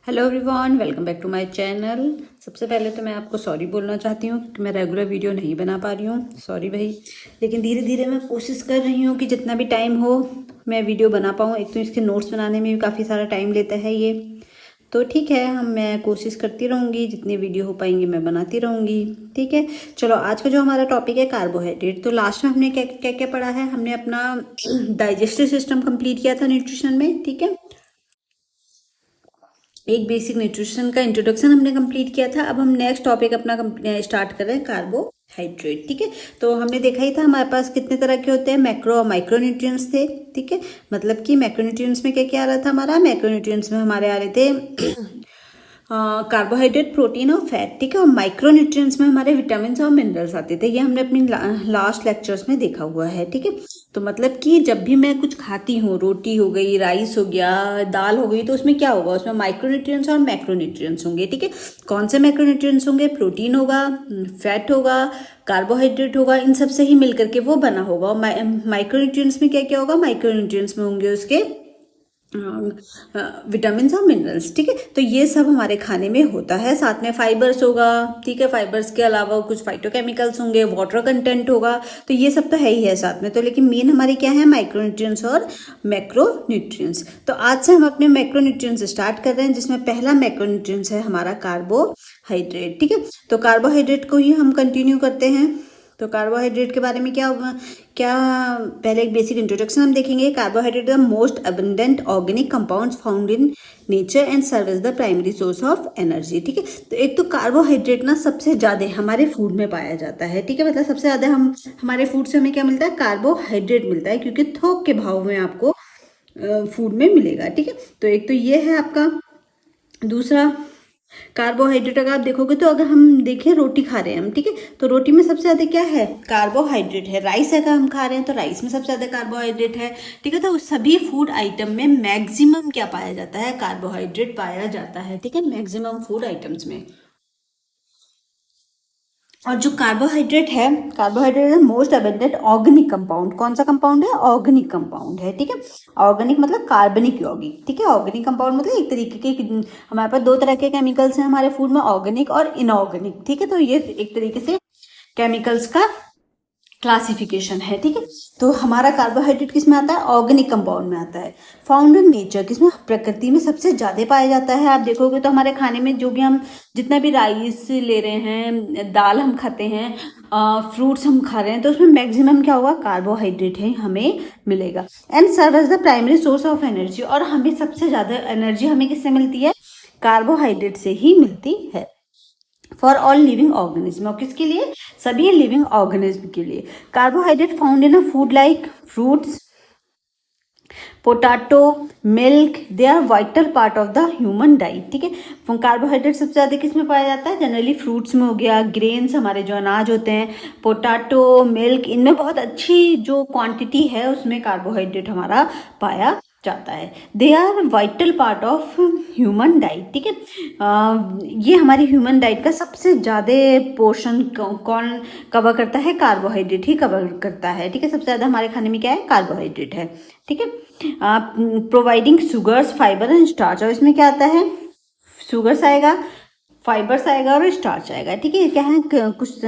Hello everyone, welcome back to my channel. सबसे पहले तो मैं आपको सॉरी बोलना चाहती हूँ कि मैं रेगुलर वीडियो नहीं बना पा रही हूँ। सॉरी भाई, लेकिन धीरे धीरे मैं कोशिश कर रही हूँ कि जितना भी टाइम हो मैं वीडियो बना पाऊँ। एक तो इसके नोट्स बनाने में भी काफ़ी सारा टाइम लेता है ये, तो ठीक है, मैं कोशिश करती रहूँगी, जितनी वीडियो हो पाएंगी मैं बनाती रहूँगी। ठीक है, चलो आज का जो हमारा टॉपिक है कार्बोहाइड्रेट। तो लास्ट में हमने क्या क्या क्या पढ़ा है, हमने अपना डाइजेस्टिव सिस्टम कंप्लीट किया था न्यूट्रिशन में। ठीक है, एक बेसिक न्यूट्रिशन का इंट्रोडक्शन हमने कंप्लीट किया था। अब हम नेक्स्ट टॉपिक अपना स्टार्ट कर रहे हैं, कार्बोहाइड्रेट। ठीक है, तो हमने देखा ही था हमारे पास कितने तरह के होते हैं, मैक्रो और माइक्रो न्यूट्रिएंट्स थे। ठीक है, मतलब कि मैक्रो न्यूट्रिएंट्स में क्या क्या आ रहा था हमारा, मैक्रो न्यूट्रिएंट्स में हमारे आ रहे थे कार्बोहाइड्रेट, प्रोटीन और फैट। ठीक है, और माइक्रो न्यूट्रिएंट्स में हमारे विटामिन और मिनरल्स आते थे। ये हमने अपनी लास्ट लेक्चर्स में देखा हुआ है। ठीक है, तो मतलब कि जब भी मैं कुछ खाती हूँ, रोटी हो गई, राइस हो गया, दाल हो गई, तो उसमें क्या होगा, उसमें माइक्रो न्यूट्रिएंट्स और मैक्रो न्यूट्रिएंट्स होंगे। ठीक है, कौन से मैक्रो न्यूट्रिएंट्स होंगे, प्रोटीन होगा, फैट होगा, कार्बोहाइड्रेट होगा, इन सब से ही मिलकर के वो बना होगा। और माइक्रो न्यूट्रिएंट्स में क्या क्या होगा, माइक्रो न्यूट्रिएंट्स में होंगे उसके विटामिन और मिनरल्स। ठीक है, तो ये सब हमारे खाने में होता है। साथ में फाइबर्स होगा। ठीक है, फाइबर्स के अलावा कुछ फाइटोकेमिकल्स होंगे, वाटर कंटेंट होगा, तो ये सब तो है ही है साथ में। तो लेकिन मेन हमारे क्या है, माइक्रोन्यूट्रिएंट्स और मैक्रोन्यूट्रिएंट्स। तो आज से हम अपने मैक्रोन्यूट्रिएंट्स स्टार्ट कर रहे हैं, जिसमें पहला मैक्रोन्यूट्रिएंट्स है हमारा कार्बोहाइड्रेट। ठीक है, तो कार्बोहाइड्रेट को ही हम कंटिन्यू करते हैं। तो कार्बोहाइड्रेट के बारे में क्या क्या पहले एक बेसिक इंट्रोडक्शन हम देखेंगे। Carbohydrate the most abundant organic compounds found in nature and serve as the primary source of energy. ठीक है, तो एक तो कार्बोहाइड्रेट ना सबसे ज़्यादा हमारे फूड में पाया जाता है। ठीक है, मतलब सबसे ज़्यादा हमारे फूड से हमें क्या मिलता है, कार्बोहाइड्रेट मिलता है, क्योंकि थोक के भाव में आपको फूड में मिलेगा। ठीक है, तो एक तो ये है आपका। दूसरा, कार्बोहाइड्रेट अगर आप देखोगे तो अगर हम देखें रोटी खा रहे हैं हम, ठीक है, तो रोटी में सबसे ज्यादा क्या है, कार्बोहाइड्रेट है। राइस अगर हम खा रहे हैं तो राइस में सबसे ज्यादा कार्बोहाइड्रेट है। ठीक है, तो सभी फूड आइटम में मैक्सिमम क्या पाया जाता है, कार्बोहाइड्रेट पाया जाता है। ठीक है, मैक्सिमम फूड आइटम्स में। और जो कार्बोहाइड्रेट है, कार्बोहाइड्रेट है मोस्ट अबेंडेंट ऑर्गेनिक कंपाउंड। कौन सा कंपाउंड है, ऑर्गेनिक कंपाउंड है। ठीक है, ऑर्गेनिक मतलब कार्बनिक यौगिक। ठीक है, ऑर्गेनिक कंपाउंड मतलब एक तरीके के, हमारे पास दो तरह के केमिकल्स हैं हमारे फूड में, ऑर्गेनिक और इनऑर्गेनिक। ठीक है, तो ये एक तरीके से केमिकल्स का क्लासिफिकेशन है। ठीक है, तो हमारा कार्बोहाइड्रेट किस में आता है, ऑर्गेनिक कंपाउंड में आता है। फाउंड इन नेचर, किसमें, प्रकृति में सबसे ज्यादा पाया जाता है। आप देखोगे तो हमारे खाने में जो भी हम जितना भी राइस ले रहे हैं, दाल हम खाते हैं, फ्रूट्स हम खा रहे हैं, तो उसमें मैक्सिमम क्या होगा, कार्बोहाइड्रेट है हमें मिलेगा। And serve as the primary source of energy, और हमें सबसे ज्यादा एनर्जी हमें किससे मिलती है, कार्बोहाइड्रेट से ही मिलती है। फॉर ऑल लिविंग ऑर्गेनिज्म, और किसके लिए, सभी लिविंग ऑर्गेनिज्म के लिए। Carbohydrate found in a food like fruits, potato, milk, they are vital part of the human diet. ठीक है, कार्बोहाइड्रेट सबसे ज्यादा किस में पाया जाता है, जनरली फ्रूट्स में हो गया, ग्रेन्स हमारे जो अनाज होते हैं, पोटैटो, मिल्क, इनमें बहुत अच्छी जो क्वांटिटी है उसमें कार्बोहाइड्रेट हमारा पाया जाता है। They are vital part of human diet. ठीक है, ये हमारी ह्यूमन डाइट का सबसे ज़्यादा पोर्शन कौन कवर करता है, कार्बोहाइड्रेट ही कवर करता है। ठीक है, सबसे ज़्यादा हमारे खाने में क्या है, कार्बोहाइड्रेट है। ठीक है, providing sugars, fibre and starch, और इसमें क्या आता है, शुगर्स आएगा, फाइबर्स आएगा और स्टार्च आएगा। ठीक है, क्या है, कुछ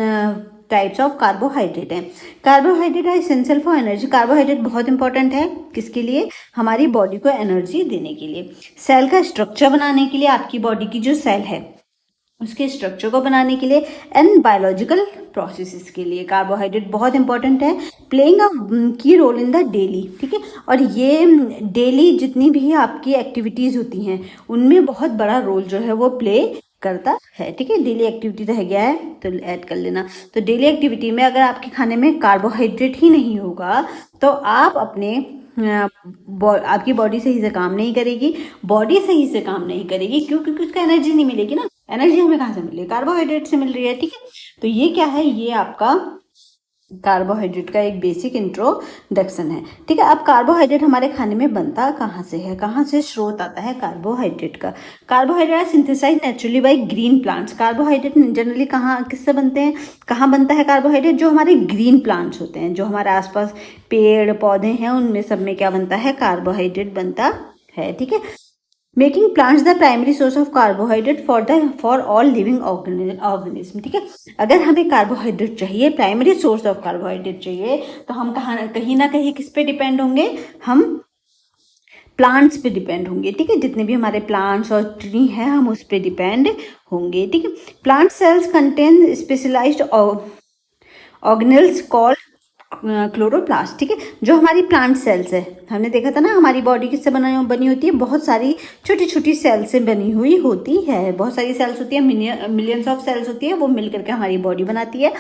टाइप्स ऑफ कार्बोहाइड्रेट है। कार्बोहाइड्रेट है इसेंशियल फॉर एनर्जी, कार्बोहाइड्रेट बहुत इंपॉर्टेंट है किसके लिए, हमारी बॉडी को एनर्जी देने के लिए, सेल का स्ट्रक्चर बनाने के लिए, आपकी बॉडी की जो सेल है उसके स्ट्रक्चर को बनाने के लिए, एंड बायोलॉजिकल प्रोसेसेस के लिए कार्बोहाइड्रेट बहुत इंपॉर्टेंट है, प्लेइंग अ की रोल इन द डेली। ठीक है, और ये डेली जितनी भी आपकी एक्टिविटीज़ होती हैं उनमें बहुत बड़ा रोल जो है वो प्ले करता है। ठीक है, डेली एक्टिविटी रह गया है तो ऐड कर लेना। तो डेली एक्टिविटी में अगर आपके खाने में कार्बोहाइड्रेट ही नहीं होगा तो आप अपने आपकी बॉडी सही से काम नहीं करेगी, बॉडी सही से काम नहीं करेगी, क्यों, क्योंकि उसका एनर्जी नहीं मिलेगी ना। एनर्जी हमें कहाँ से मिल रही है, कार्बोहाइड्रेट से मिल रही है। ठीक है, तो ये क्या है, ये आपका कार्बोहाइड्रेट का एक बेसिक इंट्रोडक्शन है। ठीक है, अब कार्बोहाइड्रेट हमारे खाने में बनता कहाँ से है, कहाँ से स्रोत आता है कार्बोहाइड्रेट का। Carbohydrate synthesise naturally by green plants, carbohydrate generally कहाँ किससे बनते हैं, कहाँ बनता है कार्बोहाइड्रेट, जो हमारे ग्रीन प्लांट्स होते हैं, जो हमारे आसपास पेड़ पौधे हैं उनमें सब में क्या बनता है, कार्बोहाइड्रेट बनता है। ठीक है, making plants the primary source of carbohydrate for all living organism. ठीक है, अगर हमें कार्बोहाइड्रेट चाहिए, प्राइमरी सोर्स ऑफ कार्बोहाइड्रेट चाहिए, तो हम कहीं ना कहीं किस पे डिपेंड होंगे, हम प्लांट्स पे डिपेंड होंगे। ठीक है, जितने भी हमारे प्लांट्स और ट्री हैं हम उस पे डिपेंड होंगे। ठीक है, plant cells contain specialised organelles called chloroplast. ठीक है, जो हमारी प्लांट सेल्स है, हमने देखा था ना हमारी बॉडी किससे बनी होती है, बहुत सारी छोटी छोटी सेल से बनी हुई होती है। बहुत सारी सेल्स होती है, मिलियंस ऑफ सेल्स होती है, वो मिल करके हमारी बॉडी बनाती है।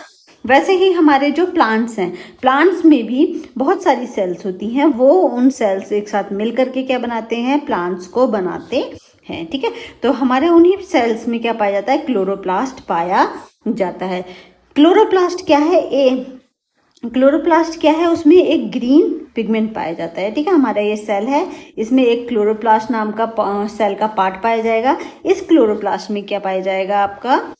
वैसे ही हमारे जो प्लांट्स हैं, प्लांट्स में भी बहुत सारी सेल्स होती हैं, वो उन सेल्स एक साथ मिल करके क्या बनाते हैं, प्लांट्स को बनाते हैं। ठीक है, तो हमारे उन्हीं सेल्स में क्या पाया जाता है, क्लोरोप्लास्ट पाया जाता है। क्लोरोप्लास्ट क्या है, क्लोरोप्लास्ट क्या है, उसमें एक ग्रीन पिगमेंट पाया जाता है। ठीक है, हमारा ये सेल है, इसमें एक क्लोरोप्लास्ट नाम का सेल का पार्ट पाया जाएगा। इस क्लोरोप्लास्ट में क्या पाया जाएगा, आपका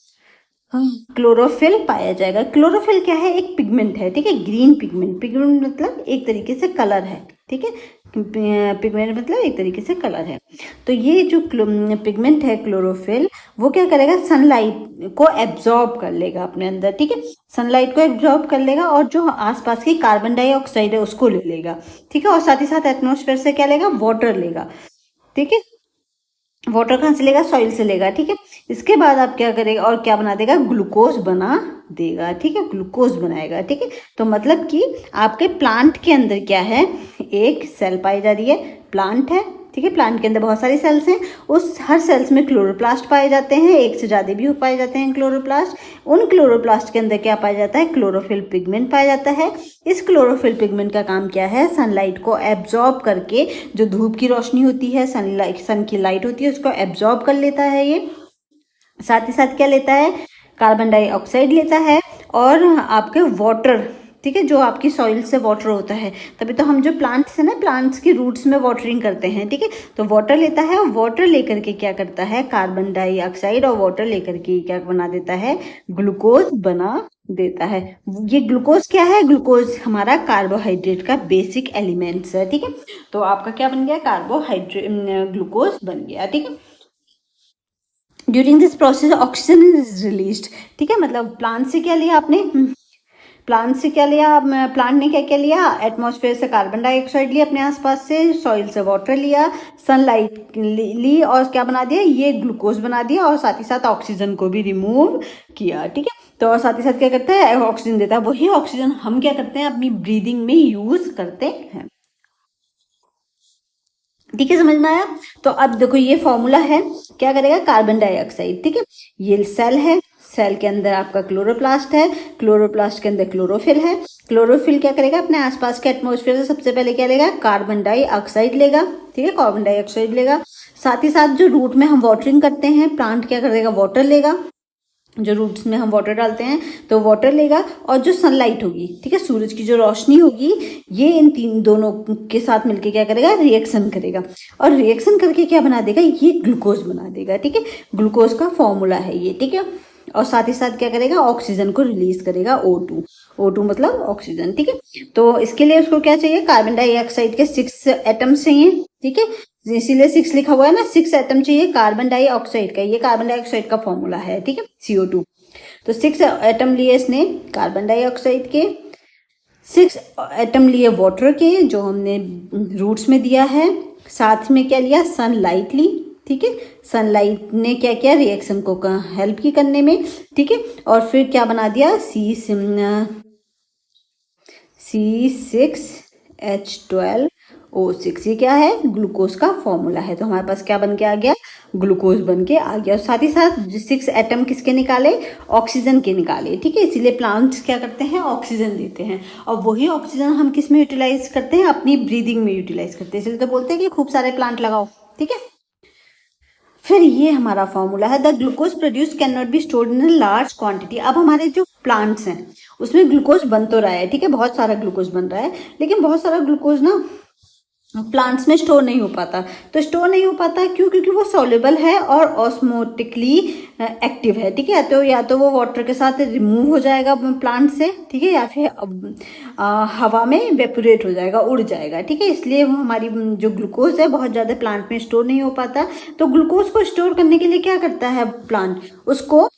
क्लोरोफिल पाया जाएगा। क्लोरोफिल क्या है, एक पिगमेंट है। ठीक है, ग्रीन पिगमेंट मतलब एक तरीके से कलर है। ठीक है, पिगमेंट मतलब एक तरीके से कलर है। तो ये जो पिगमेंट है क्लोरोफिल, वो क्या करेगा, सनलाइट को एब्जॉर्ब कर लेगा अपने अंदर। ठीक है, सनलाइट को एब्जॉर्ब कर लेगा और जो आसपास की कार्बन डाइऑक्साइड है उसको ले लेगा। ठीक है, और साथ ही साथ एटमॉस्फेयर से क्या लेगा, वाटर लेगा। ठीक है, वाटर कहाँ से लेगा, सॉइल से लेगा। ठीक है, इसके बाद आप क्या करेगा और क्या बना देगा, ग्लूकोज बना देगा। ठीक है, ग्लूकोज बनाएगा। ठीक है, तो मतलब कि आपके प्लांट के अंदर क्या है, एक सेल पाई जा रही है, प्लांट है। ठीक है, प्लांट के अंदर बहुत सारी सेल्स हैं, उस हर सेल्स में क्लोरोप्लास्ट पाए जाते हैं, एक से ज़्यादा भी पाए जाते हैं क्लोरोप्लास्ट। उन क्लोरोप्लास्ट के अंदर क्या पाया जाता है, क्लोरोफिल पिगमेंट पाया जाता है। इस क्लोरोफिल पिगमेंट का काम क्या है, सनलाइट को एब्जॉर्ब करके, जो धूप की रोशनी होती है, सन की लाइट होती है, उसको एब्जॉर्ब कर लेता है ये। साथ ही साथ क्या लेता है, कार्बन डाइऑक्साइड लेता है और आपके वाटर। ठीक है, जो आपकी सॉइल से वाटर होता है, तभी तो हम जो प्लांट्स है ना, प्लांट्स की रूट्स में वाटरिंग करते हैं। ठीक है, तो वाटर लेता है और वाटर लेकर के क्या करता है, कार्बन डाइऑक्साइड और वाटर लेकर के क्या बना देता है, ग्लूकोज बना देता है। ये ग्लूकोज क्या है, ग्लूकोज हमारा कार्बोहाइड्रेट का बेसिक एलिमेंट्स है। ठीक है, तो आपका क्या बन गया, कार्बोहाइड्रेट, ग्लूकोज बन गया। ठीक है, during this process oxygen is released. ठीक है, मतलब प्लांट से क्या लिया आपने, प्लांट से क्या लिया, प्लांट ने क्या क्या लिया, एटमॉस्फेयर से कार्बन डाइऑक्साइड लिया अपने आसपास से, सॉइल से वाटर लिया, सनलाइट ली और क्या बना दिया, ये ग्लूकोज बना दिया और साथ ही साथ ऑक्सीजन को भी रिमूव किया। ठीक है, तो और साथ ही साथ क्या करता है, ऑक्सीजन देता है। वही ऑक्सीजन हम क्या करते हैं, अपनी ब्रीदिंग में यूज करते हैं। ठीक है, समझ में आया। तो अब देखो ये फॉर्मूला है, क्या करेगा, कार्बन डाइऑक्साइड। ठीक है, ये सेल है, सेल के अंदर आपका क्लोरोप्लास्ट है, क्लोरोप्लास्ट के अंदर क्लोरोफिल है। क्लोरोफिल क्या करेगा, अपने आसपास के एटमॉस्फेयर से सबसे पहले क्या लेगा, कार्बन डाइऑक्साइड लेगा। ठीक है, कार्बन डाइऑक्साइड लेगा। साथ ही साथ जो रूट में हम वाटरिंग करते हैं, प्लांट क्या करेगा, वाटर लेगा। जो रूट्स में हम वाटर डालते हैं तो वाटर लेगा, और जो सनलाइट होगी, ठीक है, सूरज की जो रोशनी होगी, ये इन तीन दोनों के साथ मिलके क्या करेगा, रिएक्शन करेगा और रिएक्शन करके क्या बना देगा, ये ग्लूकोज बना देगा। ठीक है, ग्लूकोज का फॉर्मूला है ये। ठीक है, और साथ ही साथ क्या करेगा, ऑक्सीजन को रिलीज करेगा, O2 मतलब ऑक्सीजन। ठीक है, तो इसके लिए उसको क्या चाहिए, कार्बन डाइऑक्साइड के 6 एटम्स चाहिए। ठीक है, इसीलिए 6 लिखा हुआ है ना, 6 एटम चाहिए कार्बन डाइऑक्साइड का, ये कार्बन डाइऑक्साइड का फॉर्मूला है। ठीक है, CO2। तो 6 एटम लिए इसने कार्बन डाइऑक्साइड के, 6 एटम लिए वाटर के जो हमने रूट्स में दिया है, साथ में क्या लिया, सनलाइट ली। ठीक है, सनलाइट ने क्या किया, रिएक्शन को हेल्प की करने में। ठीक है, और फिर क्या बना दिया, C6H12O6। ये क्या है, ग्लूकोज का फॉर्मूला है। तो हमारे पास क्या बन के आ गया, ग्लूकोज बन के आ गया। और साथ ही साथ 6 एटम किसके निकाले, ऑक्सीजन के निकाले। ठीक है, इसीलिए प्लांट्स क्या करते हैं, ऑक्सीजन देते हैं, और वही ऑक्सीजन हम किस में यूटिलाइज करते हैं, अपनी ब्रीदिंग में यूटिलाइज करते हैं। इसलिए तो बोलते हैं कि खूब सारे प्लांट लगाओ। ठीक है, फिर ये हमारा फॉर्मूला है, the glucose produce can not be stored in large quantity. अब हमारे जो प्लांट्स हैं उसमें ग्लूकोज बन तो रहा है, ठीक है, बहुत सारा ग्लूकोज बन रहा है, लेकिन बहुत सारा ग्लूकोज ना प्लांट्स में स्टोर नहीं हो पाता। तो स्टोर नहीं हो पाता क्यों? क्योंकि वो सॉल्युबल है और ऑस्मोटिकली एक्टिव है, ठीक है। तो या तो वो वाटर के साथ रिमूव हो जाएगा प्लांट से, ठीक है, या फिर हवा में वेपोरेट हो जाएगा, उड़ जाएगा, ठीक है। इसलिए वो हमारी जो ग्लूकोज है बहुत ज़्यादा प्लांट में स्टोर नहीं हो पाता। तो ग्लूकोज को स्टोर करने के लिए क्या करता है प्लांट? उसको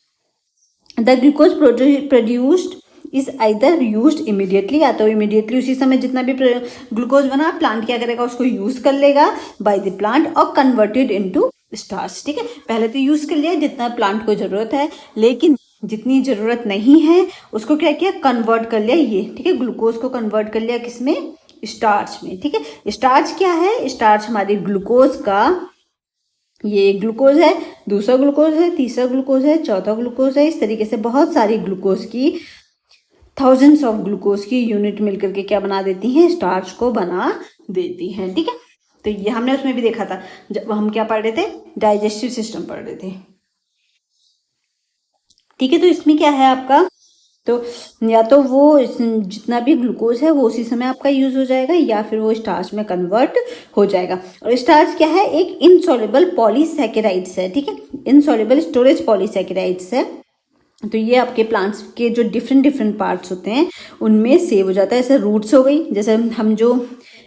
the glucose produced is either use immediately, या तो इमीडिएटली उसी समय जितना भी ग्लूकोज बना प्लांट क्या करेगा, उसको यूज कर लेगा बाय द प्लांट और कन्वर्टेड इनटू स्टार्च, ठीक है। पहले तो यूज कर लिया जितना प्लांट को जरूरत है, लेकिन जितनी जरूरत नहीं है उसको क्या किया, कन्वर्ट कर लिया ये, ठीक है। ग्लूकोज को कन्वर्ट कर लिया किसमें? स्टार्च में, ठीक है। स्टार्च क्या है? स्टार्च हमारे ग्लूकोज का, ये एक ग्लूकोज है, दूसरा ग्लूकोज है, तीसरा ग्लूकोज है, चौथा ग्लूकोज है, इस तरीके से बहुत सारी ग्लूकोज की, थाउजेंड्स ऑफ ग्लूकोज की यूनिट मिलकर के क्या बना देती हैं? स्टार्च को बना देती हैं, ठीक है। तो ये हमने उसमें भी देखा था जब हम क्या पढ़ रहे थे, डाइजेस्टिव सिस्टम पढ़ रहे थे, ठीक है। तो इसमें क्या है आपका, तो या तो वो जितना भी ग्लूकोज है वो उसी समय आपका यूज हो जाएगा, या फिर वो स्टार्च में कन्वर्ट हो जाएगा। और स्टार्च क्या है? एक इनसॉल्युबल पॉलीसैकेराइड्स है, ठीक है, इनसॉल्युबल स्टोरेज पॉलीसैकेराइड्स है। तो ये आपके प्लांट्स के जो डिफरेंट डिफरेंट पार्ट्स होते हैं उनमें सेव हो जाता है। जैसे रूट्स हो गई, जैसे हम जो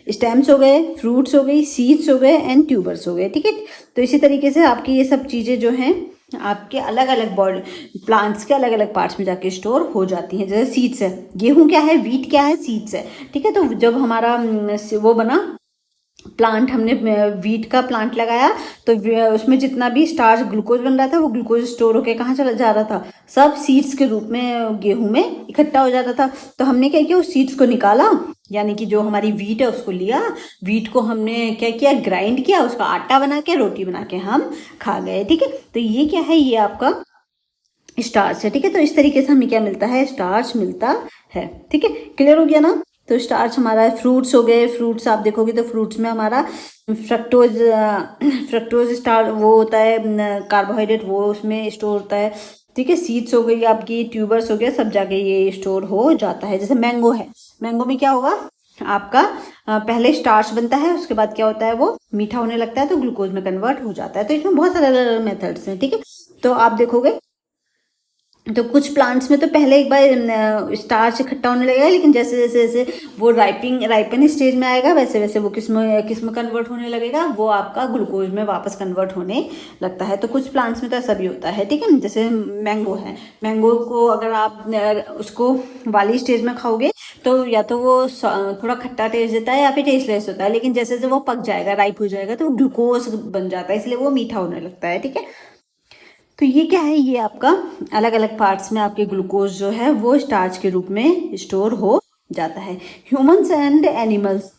स्टेम्स हो गए, फ्रूट्स हो गई, सीड्स हो गए एंड ट्यूबर्स हो गए, ठीक है। तो इसी तरीके से आपकी ये सब चीज़ें जो हैं आपके अलग अलग बॉडी प्लांट्स के अलग अलग पार्ट्स में जाके स्टोर हो जाती हैं। जैसे सीड्स है, गेहूं क्या है, वीट क्या है, सीड्स है, ठीक है। तो जब हमारा वो बना प्लांट, हमने वीट का प्लांट लगाया तो उसमें जितना भी स्टार्च ग्लूकोज बन रहा था वो ग्लूकोज स्टोर होकर कहाँ चला जा रहा था? सब सीड्स के रूप में गेहूं में इकट्ठा हो जाता था। तो हमने क्या किया, उस सीड्स को निकाला, यानी कि जो हमारी वीट है उसको लिया, वीट को हमने क्या किया, ग्राइंड किया, उसका आटा बना के रोटी बना के हम खा गए, ठीक है। तो ये क्या है, ये आपका स्टार्च है, ठीक है। तो इस तरीके से हमें क्या मिलता है, स्टार्च मिलता है, ठीक है। क्लियर हो गया ना? तो स्टार्च हमारा फ्रूट्स हो गए, फ्रूट्स आप देखोगे तो फ्रूट्स में हमारा फ्रक्टोज फ्रक्टोज स्टार वो होता है, कार्बोहाइड्रेट वो उसमें स्टोर होता है, ठीक है। सीड्स हो गई आपकी, ट्यूबर्स हो गया, सब जाके ये स्टोर हो जाता है। जैसे मैंगो है, मैंगो में क्या होगा आपका, पहले स्टार्च बनता है, उसके बाद क्या होता है, वो मीठा होने लगता है तो ग्लूकोज में कन्वर्ट हो जाता है। तो इसमें बहुत सारे अलग अलग मेथड्स हैं, ठीक है। तो आप देखोगे तो कुछ प्लांट्स में तो पहले एक बार स्टार्च इकट्ठा होने लगेगा, लेकिन जैसे जैसे जैसे वो राइपन स्टेज में आएगा वैसे वैसे वो किस में कन्वर्ट होने लगेगा, वो आपका ग्लूकोज में वापस कन्वर्ट होने लगता है। तो कुछ प्लांट्स में तो ऐसा भी होता है, ठीक है। जैसे मैंगो है, मैंगो को अगर आप उसको वाली स्टेज में खाओगे तो या तो वो थोड़ा खट्टा टेस्ट देता है या फिर टेस्टलेस होता है, लेकिन जैसे जैसे वो पक जाएगा, राइप हो जाएगा, तो वो ग्लूकोज बन जाता है, इसलिए वो मीठा होने लगता है, ठीक है। तो ये क्या है, ये आपका अलग अलग पार्ट्स में आपके ग्लूकोज जो है वो स्टार्च के रूप में स्टोर हो जाता है। Humans and animals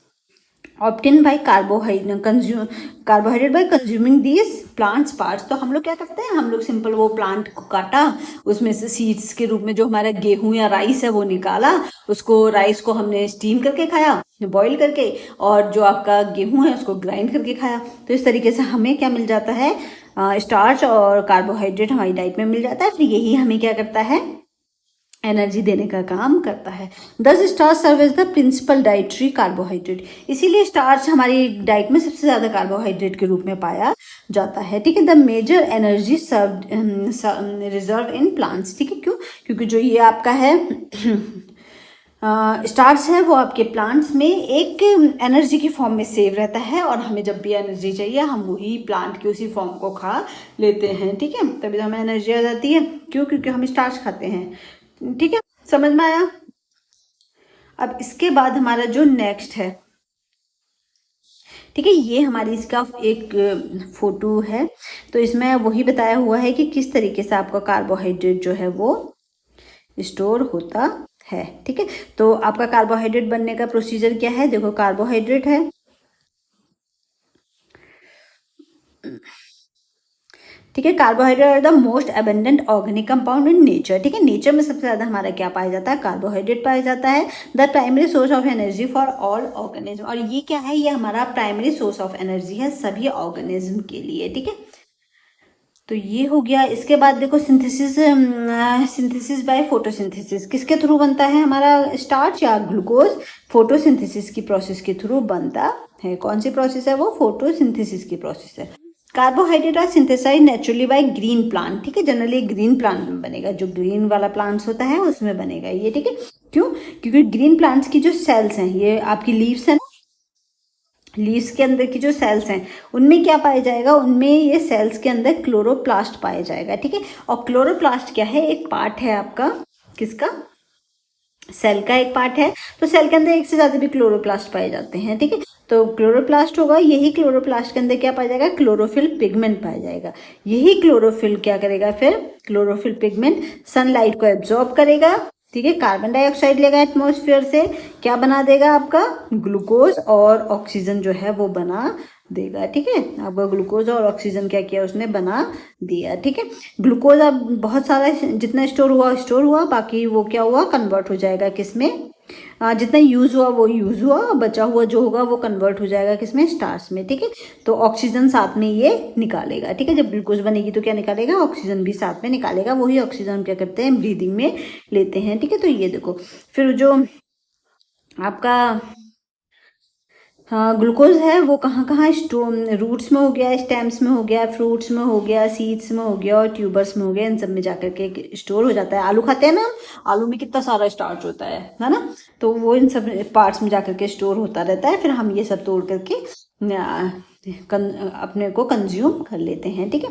obtain bye carbohydrate bye consuming this plants parts. तो हम लोग क्या करते हैं, हम लोग सिंपल वो प्लांट को काटा, उसमें से सीड्स के रूप में जो हमारा गेहूं या राइस है वो निकाला, उसको राइस को हमने स्टीम करके खाया, बॉईल करके, और जो आपका गेहूं है उसको ग्राइंड करके खाया। तो इस तरीके से हमें क्या मिल जाता है, स्टार्च और कार्बोहाइड्रेट हमारी डाइट में मिल जाता है। फिर यही हमें क्या करता है, एनर्जी देने का काम करता है। Thus starch serve as the principal dietary carbohydrate, इसीलिए स्टार्च हमारी डाइट में सबसे ज़्यादा कार्बोहाइड्रेट के रूप में पाया जाता है, ठीक है। The major energy serve reserve in plants, ठीक है। क्यों? क्योंकि जो ये आपका है स्टार्च है वो आपके प्लांट्स में एक एनर्जी की फॉर्म में सेव रहता है, और हमें जब भी एनर्जी चाहिए हम वही प्लांट की उसी फॉर्म को खा लेते हैं, ठीक है। तभी तो हमें एनर्जी आ जाती है। क्यों? क्योंकि हम स्टार्च खाते हैं, ठीक है। समझ में आया? अब इसके बाद हमारा जो नेक्स्ट है, ठीक है, ये हमारी इसका एक फोटो है। तो इसमें वही बताया हुआ है कि किस तरीके से आपका कार्बोहाइड्रेट जो है वो स्टोर होता है, ठीक है। तो आपका कार्बोहाइड्रेट बनने का प्रोसीजर क्या है, देखो कार्बोहाइड्रेट है, ठीक है। Carbohydrate are the most abundant organic compound in nature, ठीक है। नेचर में सबसे ज्यादा हमारा क्या पाया जाता है, कार्बोहाइड्रेट पाया जाता है। The primary source of energy for all organism, और ये क्या है, ये हमारा प्राइमरी सोर्स ऑफ एनर्जी है सभी ऑर्गेनिज्म के लिए, ठीक है। तो ये हो गया। इसके बाद देखो सिंथेसिस बाय फोटोसिंथेसिस, किसके थ्रू बनता है हमारा स्टार्च या ग्लूकोज, फोटोसिंथेसिस की प्रोसेस के थ्रू बनता है। कौन सी प्रोसेस है वो? फोटोसिंथेसिस की प्रोसेस है। Carbohydrate are synthesise naturally by green plant, ठीक है, जनरली ग्रीन प्लांट में बनेगा, जो ग्रीन वाला प्लांट्स होता है उसमें बनेगा ये, ठीक है। क्यों? क्योंकि ग्रीन प्लांट्स की जो सेल्स हैं, ये आपकी लीव्स है ना, लीव्स के अंदर की जो सेल्स हैं उनमें क्या पाया जाएगा? उनमें ये सेल्स के अंदर क्लोरोप्लास्ट पाया जाएगा, ठीक है। और क्लोरोप्लास्ट क्या है? एक पार्ट है आपका, किसका? सेल का एक पार्ट है। तो सेल के अंदर एक से ज्यादा भी क्लोरोप्लास्ट पाए जाते हैं, ठीक है। तो क्लोरोप्लास्ट होगा, यही क्लोरोप्लास्ट के अंदर क्या पाया जाएगा? क्लोरोफिल पिगमेंट पाया जाएगा। यही क्लोरोफिल क्या करेगा फिर? क्लोरोफिल पिगमेंट सनलाइट को एब्जॉर्ब करेगा, ठीक है, कार्बन डाइऑक्साइड लेगा एटमॉस्फेयर से, क्या बना देगा? आपका ग्लूकोज और ऑक्सीजन जो है वो बना देगा, ठीक है। आपका ग्लूकोज और ऑक्सीजन क्या किया? उसने बना दिया, ठीक है। ग्लूकोज अब बहुत सारा जितना स्टोर हुआ, बाकी वो क्या हुआ? कन्वर्ट हो जाएगा किसमें? जितना यूज हुआ वो यूज हुआ, बचा हुआ जो होगा वो कन्वर्ट हो जाएगा किसमें? स्टार्च में, ठीक है। तो ऑक्सीजन साथ में ये निकालेगा, ठीक है। जब ग्लूकोज बनेगी तो क्या निकालेगा? ऑक्सीजन भी साथ में निकालेगा। वही ऑक्सीजन हम क्या करते हैं? ब्रीदिंग में लेते हैं, ठीक है। तो ये देखो, फिर जो आपका हाँ ग्लूकोज है वो कहाँ कहाँ रूट्स में हो गया, स्टेम्स में हो गया, फ्रूट्स में हो गया, सीड्स में हो गया और ट्यूबर्स में हो गया, इन सब में जाकर के स्टोर हो जाता है। आलू खाते हैं ना, आलू में कितना सारा स्टार्च होता है ना, तो वो इन सब पार्ट्स में जाकर के स्टोर होता रहता है। फिर हम ये सब तोड़ करके अपने को कंज्यूम कर लेते हैं, ठीक है।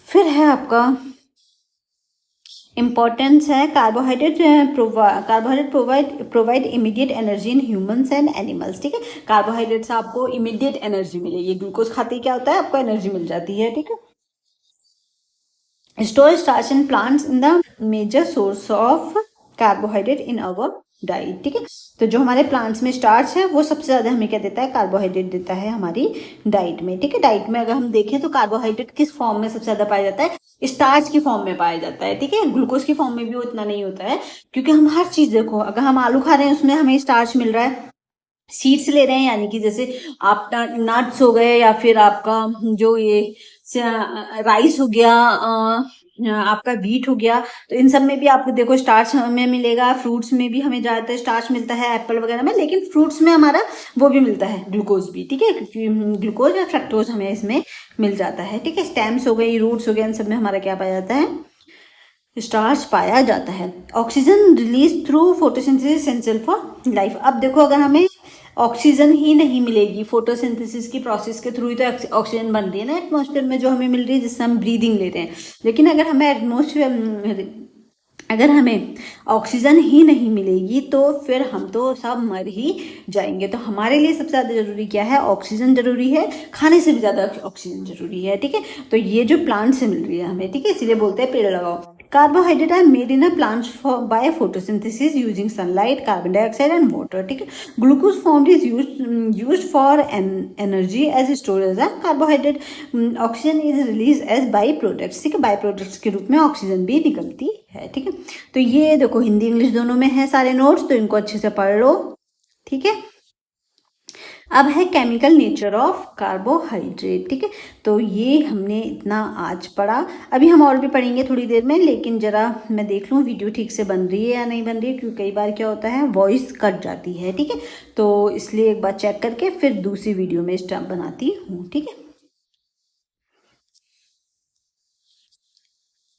फिर है आपका इम्पॉर्टेंस है carbohydrate provide immediate energy in humans and animals, ठीक है। कार्बोहाइड्रेट से आपको इमीडिएट एनर्जी मिलेगी। ग्लूकोज खाते ही क्या होता है? आपको एनर्जी मिल जाती है, ठीक है। Store starch in plants in the major source of carbohydrate in our diet, ठीक है। तो जो हमारे प्लांट्स में स्टार्च है वो सबसे ज्यादा हमें क्या देता है? कार्बोहाइड्रेट देता है हमारी डाइट में, ठीक है। डाइट में अगर हम देखें तो कार्बोहाइड्रेट किस फॉर्म में सबसे ज्यादा पाया जाता है? स्टार्च की फॉर्म में पाया जाता है, ठीक है। ग्लूकोज की फॉर्म में भी वो इतना नहीं होता है, क्योंकि हम हर चीज देखो, अगर हम आलू खा रहे हैं उसमें हमें स्टार्च मिल रहा है, सीड्स ले रहे हैं यानी कि जैसे आप नट्स हो गए, या फिर आपका जो ये राइस हो गया, आपका व्हीट हो गया, तो इन सब में भी आपको देखो स्टार्च हमें मिलेगा। फ्रूट्स में भी हमें ज्यादातर स्टार्च मिलता है, एप्पल वगैरह में, लेकिन फ्रूट्स में हमारा वो भी मिलता है, ग्लूकोज भी, ठीक है। ग्लूकोज या फ्रक्टोज हमें इसमें मिल जाता है, ठीक है। स्टेम्स हो गई, रूट्स हो गए, इन सब में हमारा क्या पाया जाता है? स्टार्च पाया जाता है। Oxygen release through photosynthesis essential for life. अब देखो, अगर हमें ऑक्सीजन ही नहीं मिलेगी, फोटोसिंथेसिस की प्रोसेस के थ्रू ही तो ऑक्सीजन बन रही है ना एटमॉस्फेयर में, जो हमें मिल रही है, जिससे हम ब्रीदिंग ले रहे हैं। लेकिन अगर हमें ऑक्सीजन ही नहीं मिलेगी तो फिर हम तो सब मर ही जाएंगे। तो हमारे लिए सबसे ज़्यादा जरूरी क्या है? ऑक्सीजन जरूरी है, खाने से भी ज़्यादा ऑक्सीजन जरूरी है, ठीक है। तो ये जो प्लांट से मिल रही है हमें, ठीक है, इसीलिए बोलते हैं पेड़ लगाओ। Carbohydrate are made in a plant by photosynthesis using sunlight, carbon dioxide and water, ठीक है। Glucose form is used for energy as storage है। Carbohydrate oxygen is release as byproducts, ठीक है, बाई प्रोडक्ट्स के रूप में oxygen भी निकलती है, ठीक है। तो ये देखो हिंदी इंग्लिश दोनों में है सारे नोट्स, तो इनको अच्छे से पढ़ लो, ठीक है। अब है केमिकल नेचर ऑफ कार्बोहाइड्रेट, ठीक है। तो ये हमने इतना आज पढ़ा, अभी हम और भी पढ़ेंगे थोड़ी देर में, लेकिन जरा मैं देख लूँ वीडियो ठीक से बन रही है या नहीं बन रही है, क्योंकि कई बार क्या होता है वॉइस कट जाती है, ठीक है। तो इसलिए एक बार चेक करके फिर दूसरी वीडियो में स्टार्ट बनाती हूँ, ठीक है।